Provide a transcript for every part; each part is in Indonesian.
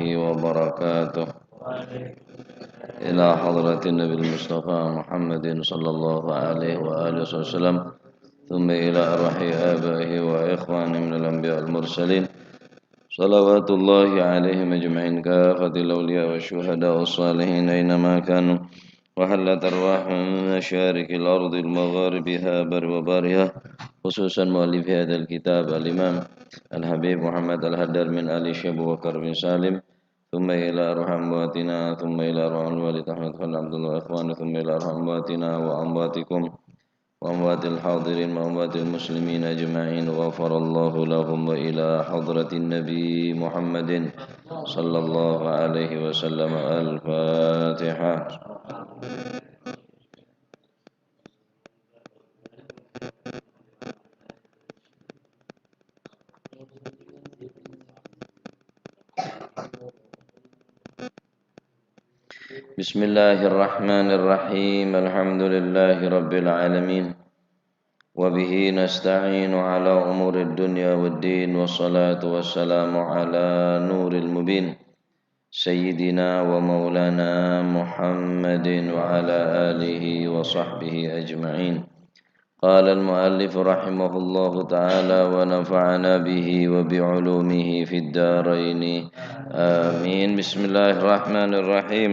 وبركاته إلى حضرة النبي المصطفى محمد صلى الله عليه وآله وسلم ثم إلى أرواح آبائه وإخوانه من الأنبياء المرسلين صلوات الله عليهم أجمعين كافة الأولياء والشهداء والصالحين أينما كانوا وحلت أرواح مشارق الأرض المغاربها بر وبارها خصوصا مؤلف هذا الكتاب الإمام الحبيب محمد الهدر من آل شيخ أبو بكر بن سالم ثم إلى أرواح أمواتنا ثم إلى أرواح الوالد أحمد خالد عبد الله وإخوانه ثم إلى أرواح أمواتنا وأمواتكم وأموات الحاضرين وأموات المسلمين أجمعين غفر الله لهم وإلى حضرة النبي محمد صلى الله عليه وسلم الفاتحة. بسم الله الرحمن الرحيم الحمد لله رب العالمين وبه نستعين على أمور الدنيا والدين والصلاة والسلام على نور المبين سيدنا ومولانا محمد وعلى آله وصحبه أجمعين. قال المؤلف رحمه الله تعالى ونفعنا به وبعلومه في الدارين آمين. بسم الله الرحمن الرحيم.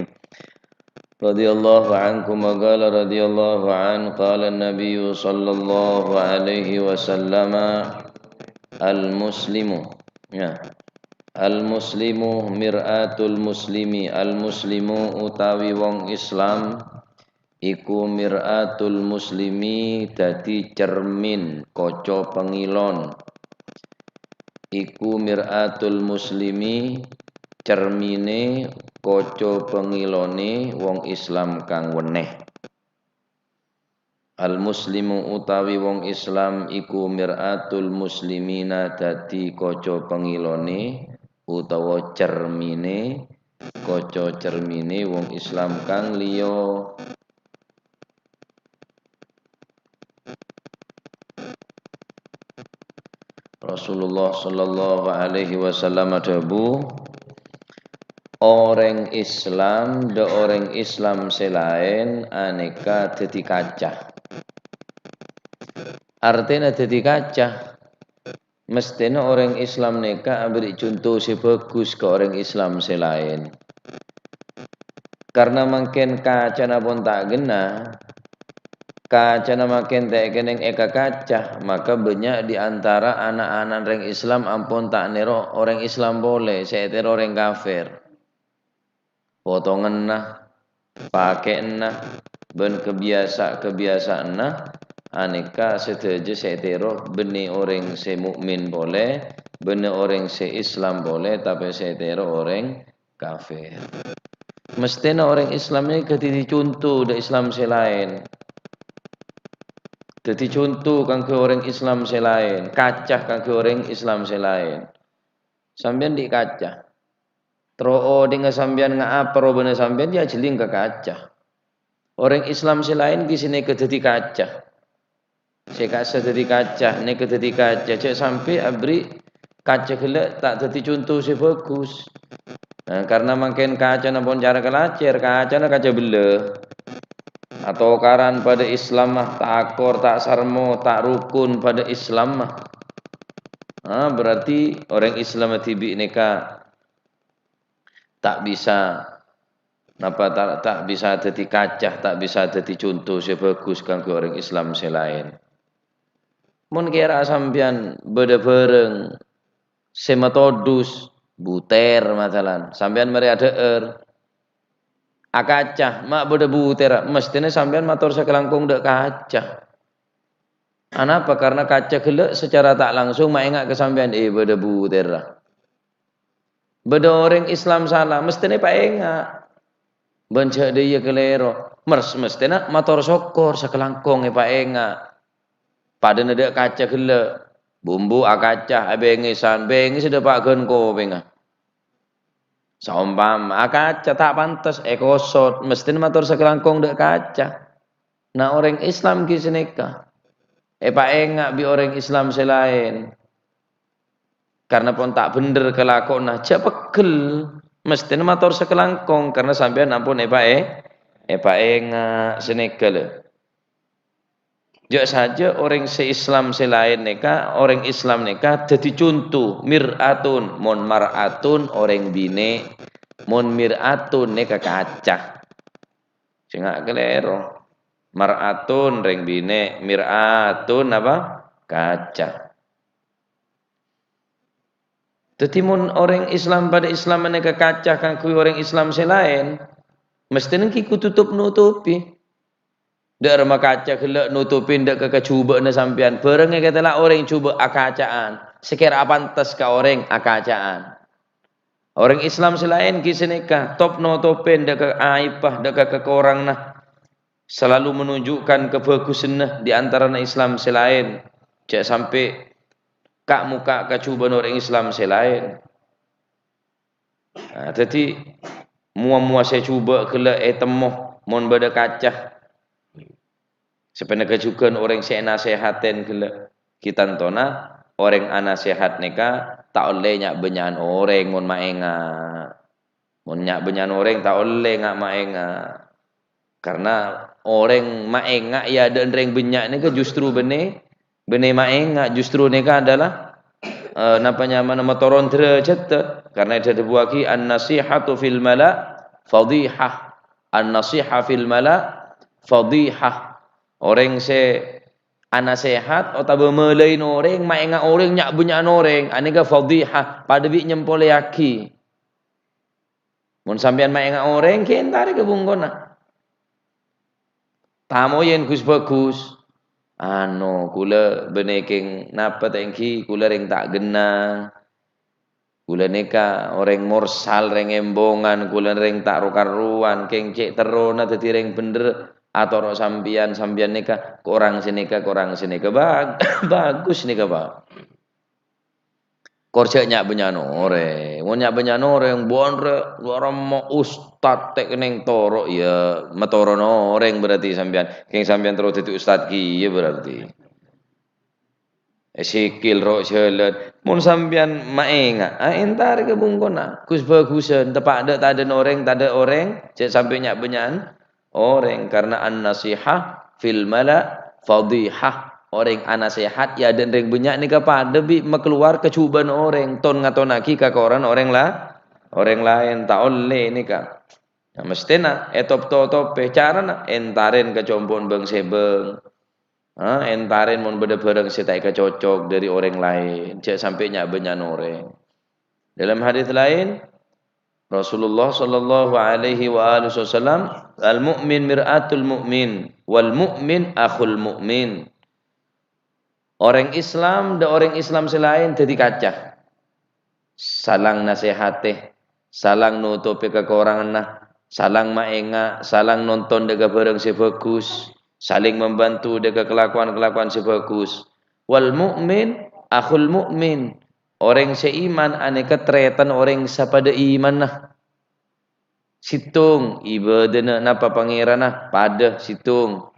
رضي الله عنكم وقال رضي الله عنه قال النبي صلى الله عليه وسلم المسلم Al-muslimu mir'atul muslimi. Al-muslimu utawi wong Islam iku mir'atul muslimi dadi cermin kaca pengilon. Iku mir'atul muslimi cermine kaca pengilone wong Islam kang weneh. Al-muslimu utawi wong Islam iku mir'atul muslimina dadi kaca pengilone utawa cermine kaca cermine wong Islam kang liya. Rasulullah sallallahu alaihi wasallam adabu orang Islam de orang Islam selain aneka dadi kaca. Artinya dadi kaca mestinya orang Islam neka beri contoh sebagus ke orang Islam selain. Karena makin kaca pun tak gena, kaca makin tak keneng eka kaca, maka banyak di antara anak-anak orang Islam ampun tak nero orang Islam boleh, saya tero orang kafir. Potongan nah, pakai nah, ben kebiasaan nah, aneka setuju saya tero benih orang se mukmin boleh, benih orang se Islam boleh, tapi saya tero orang kafir. Mestinya orang Islam ini jadi contoh dari Islam selain. Jadi contoh kan ke orang Islam selain, kaca kan ke orang Islam selain. Sambian di kaca. Tro dengan sambian ngapa ro bener sambian dia jeling ke kaca. Orang Islam selain di sini ke jadi kaca. Saya kasih jadi kaca, ini ke jadi kaca. Cek sampai abri kaca kelak tak jadi contoh sebagus. Nah, karena makin kaca pun cara kelacer, kaca bela. Atau karan pada Islam mah tak akor, tak sarmo, tak rukun pada Islam mah. Berarti orang Islam tibi neka tak bisa tak bisa jadi kaca, tak bisa jadi contoh sebagus kan ke orang Islam selain. Mun kira sampean beda bareng sematodus buter masalan sampean mari ada akacah mak beda buter mestinya sampean motor sekelangkung dek kaca. Kenapa? Karena kaca gelek secara tak langsung mak ingat ke sampean beda buter. Beda orang Islam salah mestinya pak ingat. Bencak dia kelero. Mestinya motor sokor sekelangkung pak ingat. Pada nedek kaca gelek. Bumbu akacah bengisan bengi sudah pak genko benga. Saumpam kaca tak pantas ekosot mesti motor sekelangkung dek kaca. Nah orang Islam kisineka. Pak enggak bi orang Islam selain. Karena pun tak bener kelakon nah pegel. Mesti matur sekelangkong karena sampean ampun senegale. Jak saja orang se-Islam selain neka, orang Islam neka jadi contoh miratun, mon maratun orang bine, mon miratun neka kaca. Singak kelero. Maratun reng bine, miratun apa? Kaca. Jadi mon orang Islam pada Islam neka kaca kan kui orang Islam selain, mesti nengki kututup nutupi. Dak rumah kaca kelak nutupin dak kecuba na sampean. Barangnya katalah orang cuba akacaan. Sekira pantas ka orang akacaan. Orang Islam selain kisineka top nutupin dak ke aibah dak ke korang nah. Selalu menunjukkan kebagusan nah di antara Islam selain. Cak sampai kak muka kecuba orang Islam selain. Nah, jadi mua saya cuba kelak temoh mon bada kaca. Sebenarnya juga orang saya nasihatin kita tona orang anasehat neka tak oleh nyak benyan orang mon maenga mon nyak benyan orang tak oleh ngak maenga karena orang maenga ya dan orang benyak neka justru bene maenga justru neka adalah napanya nama toron derajat karena ada dibuaki an-nasihatu fil mala fadhihah an-nasihah fil mala fadhihah. Orang se anasehat atau bemelain orang, maingat orang nyak bunyak orang, anega fadhihah pada bi nyempole aki. Mun sampean maingat orang kentare ke bungkona. Tamu yen gus bagus. Ano kula beneking napa tengki kula ring tak genah. Kula neka orang morsal reng embongan kula ring tak rukaruan keng cek terona dadi ring bener atau roh sambian neka korang sineka bagus nika Pak. Korja nyak benyanore, mau nyak benyanore yang bonre orang mau ustad tek neng toro ya metoro orang berarti sambian keng sambian terus itu ustad ki ya berarti. Sikil roh jalan, mun sambian maenga, entar ke bungkona, kus bagusan, tepak tak ada orang, cek sampai nyak benyan. Orang karena an-nasihah fil mala fadhihah. Orang anasehat ya dan ring banyak ni kepada bi keluar kecuban orang ton ngatonaki ka koran orang lain tak oleh ni ka. Nah, mesti na etop top cara na entaren ke compon bang sebeng. Entaren mun beda bareng setai kecocok dari orang lain. Cek sampai nyak banyak orang. Dalam hadis lain Rasulullah sallallahu alaihi wa alihi wasallam al-mu'min mir'atul mu'min wal mu'min akhul mu'min. Orang Islam dan orang Islam selain jadi kaca. Salang nasihate, salang nutupi kekurangan nah, salang maenga, salang nonton dega bareng si bagus, saling membantu dega kelakuan-kelakuan si bagus. Wal mu'min akhul mu'min. Orang seiman aneka tretan orang sapada iman nah. Situng ibadah napa pangeran nah pada situng.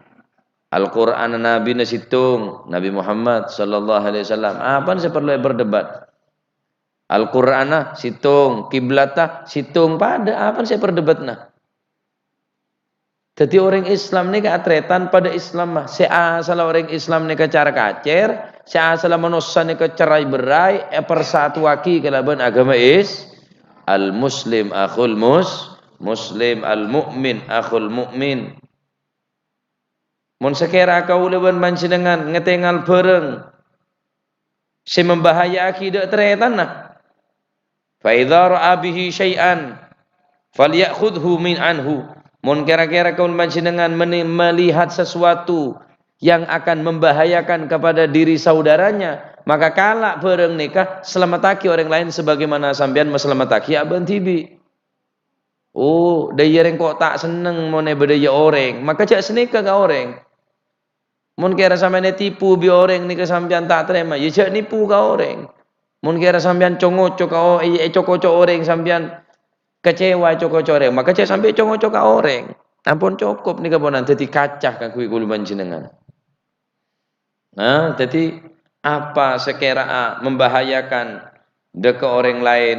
Al-Qur'an Nabi na situng Nabi Muhammad sallallahu alaihi wasallam. Apa saya perlu berdebat? Al-Qur'an nah situng, kiblat situng pada apa saya berdebat nah. Jadi orang Islam ni keatretan pada Islam mah. Seasal orang Islam ni cara kacer, seasal manusia ni cerai berai, persatu aki kelaban agama al-muslim akhul muslim al-mu'min akhul mu'min. Mun sekira kau leban panjenengan ngetengal bareng si membahaya akidah tretan nah. Fa idza ra'a bihi syai'an falyakhudhu min anhu. Mun kira-kira kau panjenengan melihat sesuatu yang akan membahayakan kepada diri saudaranya, maka kalak bareng nikah selamataki orang lain sebagaimana sampean meselamataki aban tibi. Oh, daya yang kok tak seneng mau nebedaya orang, maka cak senika ka orang. Mun kira sampean tipu bi orang nikah sampean tak terima, ya cak nipu ka orang. Mun kira sampean congoco ka coko orang sampean kecewa coko orang, maka cak sampai congoco ka orang. Ampun cukup nika ponan dadi kacah ka kuwi kula panjenengan. Nah, jadi apa sekira membahayakan deke orang lain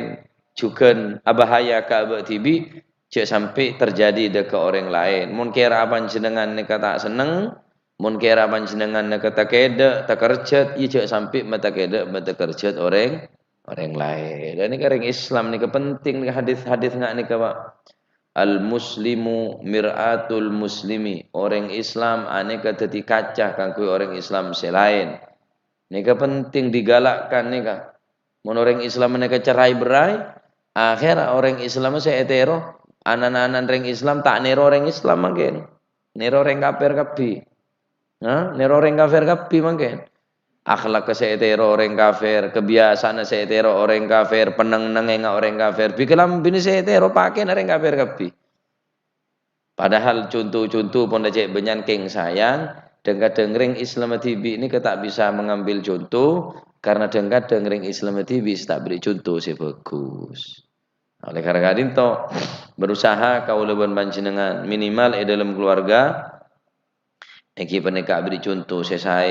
juga bahaya ka abek tibi cek sampai terjadi dekat orang lain. Mun kira panjenengan nika tak seneng, mun kira panjenengan nika tak keda, tak kerjet, iya cek sampai mata keda, mata kerjet orang lain. Dan ini orang Islam nika penting nika hadis-hadis ngak nika Pak. Al muslimu mir'atul muslimi. Orang Islam aneka dadi kaca kanggo orang Islam selain. Nika penting digalakkan nika. Mun orang Islam nika cerai berai, akhir orang Islam saya hetero, anan-anan orang Islam tak nero orang Islam mungkin. Nero orang kafir kabeh. Nero orang kafir kabeh mungkin. Akhlak saya hetero orang kafir, kebiasaan saya hetero orang kafir, peneng-neng orang kafir. Bikelam bini saya hetero pakai orang kafir kabeh. Padahal contoh-contoh pun cek benyan keng sayang, dengar-dengaring Islam TV ini kita bisa mengambil contoh karena dengar-dengaring Islam TV tak beri contoh sih bagus. Oleh karena itu berusaha kau lebih panjenengan minimal dalam keluarga iki penikah beri contoh saya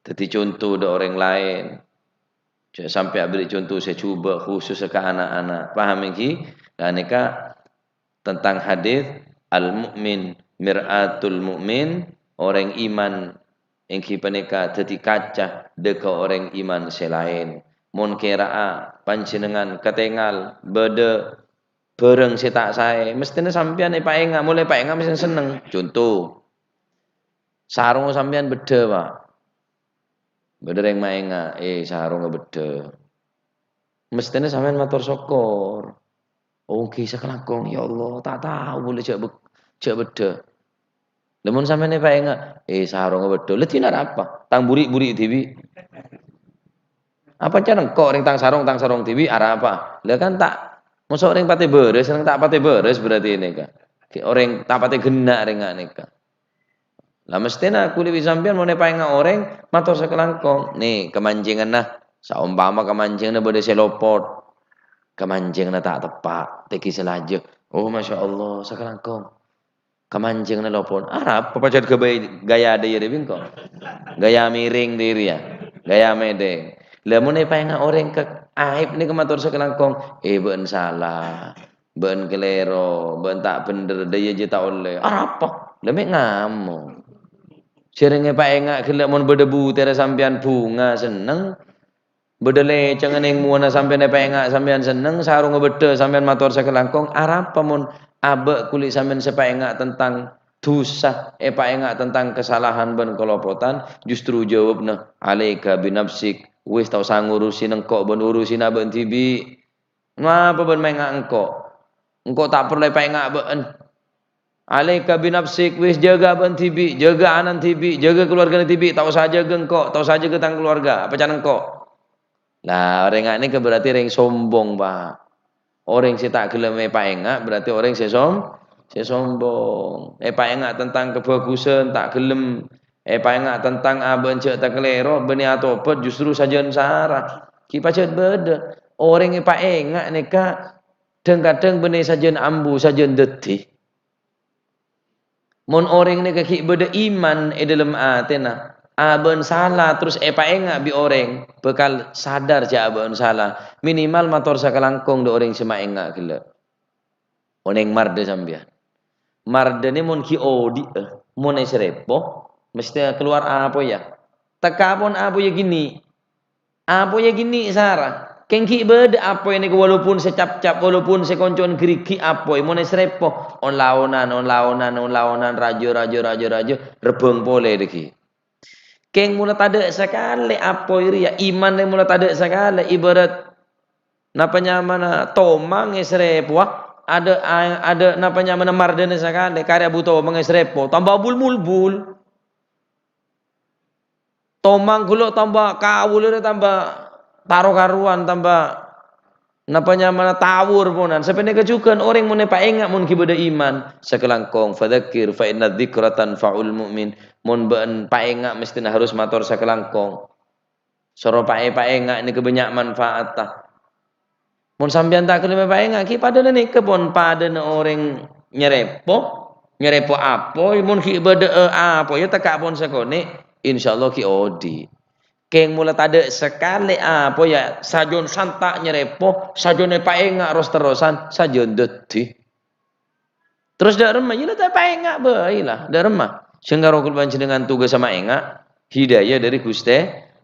jadi contoh do orang lain. Sampai beri contoh saya coba khusus ke anak-anak. Paham iki? Dan nikah tentang hadis al-mu'min mir'atul mu'min, orang iman engki penika dadi kaca deka orang iman selain. Mun kira panjenengan ketengal bede bareng si tak sae, mestine sampean paenga mulai paenga mesti seneng. Contoh sarung sampean beda, Pak. Beda yang maenga, sarung beda. Mestine sampean matur syukur. Oke, sekelakong ya Allah, tak tahu boleh cek beda. Namun sampean paenga, sarung beda. Lha apa? Tang buri-buri TV. Apa cara kok ring tang sarung TV arah apa? Lah kan tak mosok ring pate beres, ring tak pate beres berarti ini kan. Orang tak pate genak ring nika. Lah mestine kulit sampean mau paenga orang matur sekelangkong. Nih, kemancingan nah. Saumpama kemancingan bode selopot. Kemancingan tak tepak, teki selaju. Oh masya Allah, sekelangkong. Kemancingan lopon. Arab, papacat ke gaya ada ya bingko. Gaya miring diri ya. Gaya mede. Lamun paenga orang ke aib ni kematur sekelangkong. Ben salah. Ben kelero, ben tak bener daya je tak oleh. Apa? Lemek ngamuk. Seringnya paenga kelak mun berdebu tiada sampean bunga seneng. Bedele jangan yang muana sampean paenga sampean seneng sarung beda sampean matur sekelangkong arep mun abe kulit sampean sepaenga tentang dosa paenga tentang kesalahan ben kelopotan justru jawabna alaika binafsik wis tau sangurusin engkau ben urusin aben tibi ngapa ben menga engkau tak perlu paenga ben alaika binafsik wis jaga ben tibi jaga anan tibi jaga keluarga tibi tak usah jaga engkau tak usah jaga tang keluarga apa can engkau. Lah orang ini berarti orang sombong, Pak. Orang si tak gelem paenga berarti orang si sombong. Paenga tentang kebagusan tak gelem. Paenga tentang aben cek tak kelero beni atopet justru sajian sarah. Ki pacet beda. Orang paenga nika kadang-kadang beni sajian ambu sajian detih. Mun orang nika ki beda iman dalam atena. Aben salah terus paenga bi orang bekal sadar je aben salah minimal motor sakalangkong do orang semaenga gila oneng marde sambian marde ni mun ki odi mun serepo mesti keluar apa ya tekapon apa ya gini Sarah kengki beda apa ini walaupun secap-cap walaupun sekoncon geriki apa mun serepo on laonan rajo rebeng pole deki. Keng mula tada sekali apa iri ya iman yang mula tada sekali ibarat napanya mana tomang esrepo ada napanya mana mardan sekali karya buto tomang esrepo tambah bulbul tomang gulo tambah kawul tambah taruh karuan tambah napanya mana tawur punan sebenarnya kejukan orang mun paenga mun kibada iman sakelangkong fadzakir fa inna dzikratan faul mu'min mun ben paenga mesti harus matur sakelangkong soro paenga ini kebanyak manfaat tah mun sampean tak kelima paenga ki padane ni kebon padane orang nyerepo apa mun ki beda apa ya tekak pon sakone insyaallah ki odi Keng mula tade sekali apa ya sajon santak nyerepo sajone paenga terus-terusan sajon deti. Terus dak remah ya tak paenga baiklah dak remah. Sehingga rokul dengan tugas sama enga hidayah dari Gusti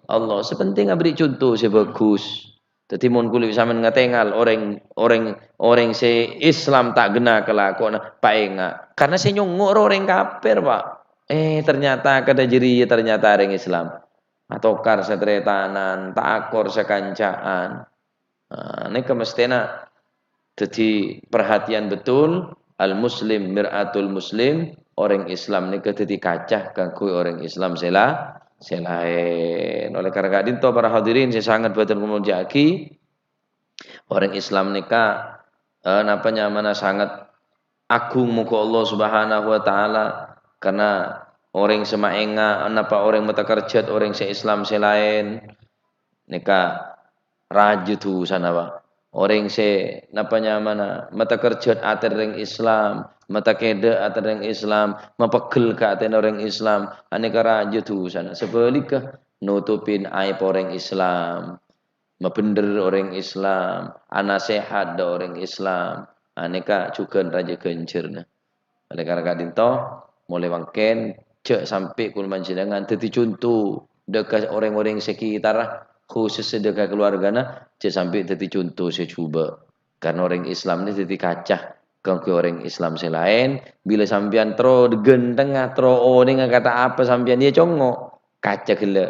Allah. Sepenting beri contoh sebagus. Dadi mun kulit sampean ngatengal orang se Islam tak gena kelakuan paenga. Karena se nyunguk orang kafir, Pak. Ternyata kada jeri ternyata orang Islam. Atokar setretanan, takor sekancaan. Ini kemestena jadi perhatian betul al-muslim mir'atul muslim orang Islam ni jadi kacah kanggo orang Islam selain oleh karena itu para hadirin saya sangat betul memuji orang Islam nikah napanya mana sangat agung muka Allah Subhanahu wa taala karena orang semaenga napa orang mata kerjat orang se-Islam selain nikah raju tu sana Pak. Orang se napanya mana mata kerjat ater orang Islam, mata keda ater orang Islam, mapegel ka ater orang Islam, aneka raju tu sana. Sebaliknya nutupin aib orang Islam, mabender orang Islam, anasehat da orang Islam, aneka juga raja kencirna. Oleh karena dinto mulai wangken cek sampai kul manjenengan dadi contoh dekat orang-orang sekitar khusus sedekah keluargana cek sampai dadi contoh saya coba karena orang Islam ini jadi kacah ke orang Islam selain bila sampean tro degen tengah tro ning kata apa sampean dia congok kaca gila.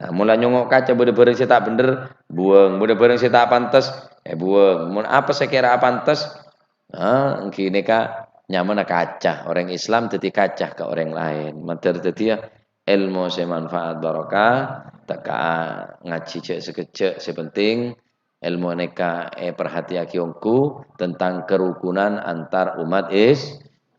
Nah, mulai nyongok kaca bener-bener saya tak bener buang, bener-bener saya tak pantas buang. Mun apa saya kira pantas kini kak nyaman kaca orang Islam jadi kaca ke orang lain. Mater jadi ya ilmu semanfaat barokah taka ngaji cek sekecek sepenting ilmu neka perhatiaki ongku tentang kerukunan antar umat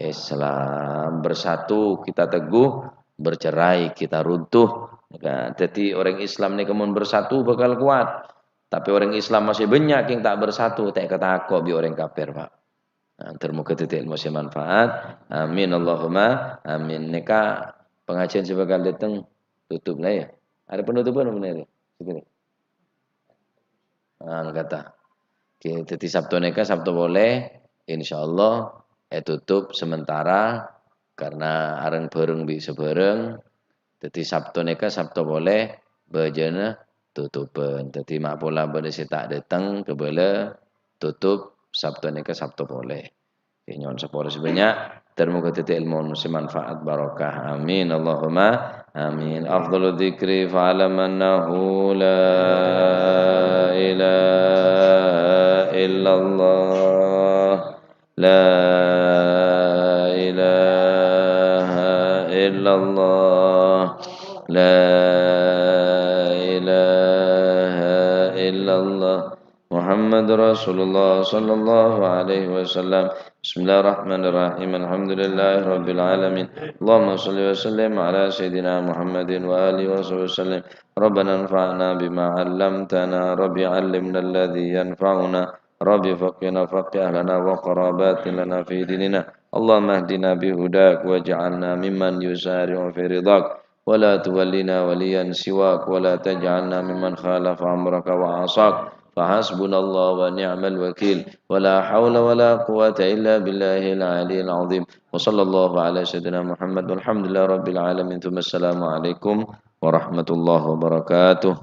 Islam bersatu kita teguh bercerai kita runtuh. Nah, jadi orang Islam ini kemun bersatu bakal kuat. Tapi orang Islam masih banyak yang tak bersatu, tak kata aku bi orang kafir, Pak. Nah, termoga titik ilmu manfaat. Amin Allahumma amin. Neka pengajian sebagai datang tutup lah ya. Ada penutupan benar ya? Segini. Kata. Oke, jadi Sabtu neka Sabtu boleh. Insyaallah tutup sementara karena areng bareng bi sebareng. Jadi Sabtu neka Sabtu boleh bejana tutupan. Jadi mak pola pada tak datang kebala tutup Sabtu neka Sabtu boleh. Nyon sepuluh sebanyak termoga titik ilmu semanfaat barokah. Amin Allahumma amin. Afdalu dzikri fa'alam annahu la ilaha illallah la ilaha illallah la ilaha illallah Muhammad Rasulullah sallallahu alaihi wasallam. Bismillahirrahmanirrahim. Alhamdulillahi rabbil alamin. Allahumma shalli wa sallim ala sayidina Muhammadin wa alihi wa sallam. Rabbana anfa'na bima 'allamtana, rabbi 'allimna alladhi yanfa'una, rabbi faqina faqih lana wa qarabatin lana fi dinina. Allahumma hdina bihudak waj'alna mimman yusari'u fi ridak. ولا تولنا وليا سواك ولا تجعلنا ممن خالف أمرك وعصاك فحسبنا الله ونعم الوكيل ولا حول ولا قوة إلا بالله العلي العظيم وصلى الله على سيدنا محمد والحمد لله رب العالمين ثم السلام عليكم ورحمة الله وبركاته.